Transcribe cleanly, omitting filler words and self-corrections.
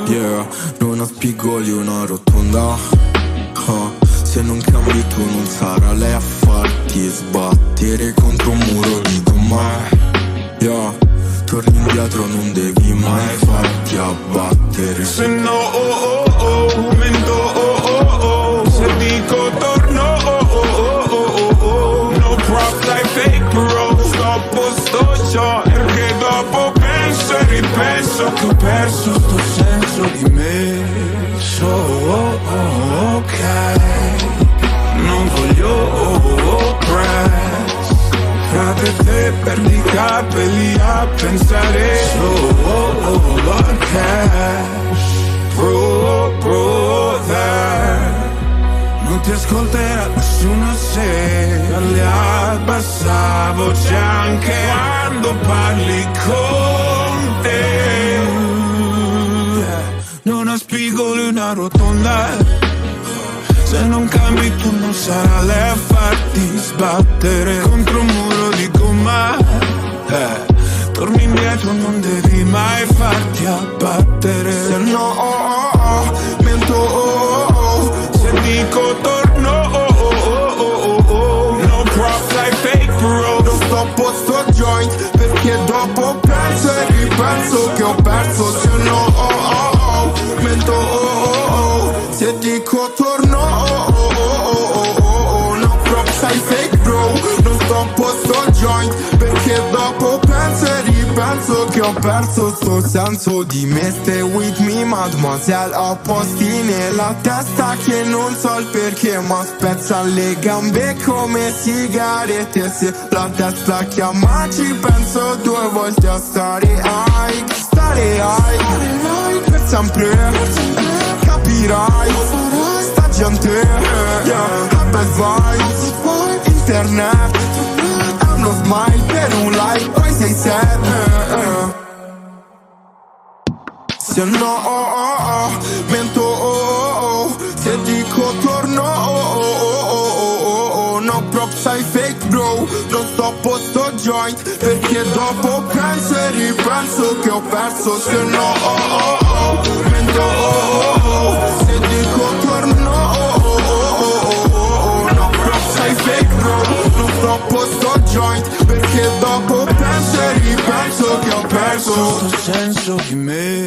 Yeah, non ha spigoli, una rotonda. Se non cambi tu non sarà lei a farti sbattere contro un muro di gomma. Yeah, torni indietro, non devi mai farti abbattere. Se no, mento, se dico torno, no props like fake bro. Sto ciò, perché dopo penso e ripenso che ho perso sto senso di me. Ok, non voglio press. Frate te perdi i capelli a pensare solo al cash. Brother, non ti ascolterà nessuno se parli a bassa voce anche quando parli con te. Non ha spigoli, una rotonda. Se non cambi tu non sarà lei a farti sbattere contro un muro di gomma. Torni indietro, non devi mai farti abbattere. Se no, mento, se dico torno, no props like fake bro. Non stoppo sto joint perché dopo penso e ripenso che ho perso. Se no, mento, se dico torno, no props like fake bro. Non stoppo sto joint perché dopo penso e ripenso che ho perso sto senso di me. Stay with me mademoiselle, ho posti nella testa che non so il perché, ma spezza le gambe come sigarette. Se la testa chiama ci penso due volte a stare high. Stare high per sempre, capirai. Sta gente, yeah, ha bad vibes. Internet è uno smile per un like, poi sei sad. Se no, mento, se dico torno, no props ai fake bro. Non stoppo sto joint perché dopo penso e ripenso che ho perso. Se no, mento, se dico torno, no props ai fake bro. Non stoppo sto joint perché dopo penso e ripenso che ho perso sto senso di me.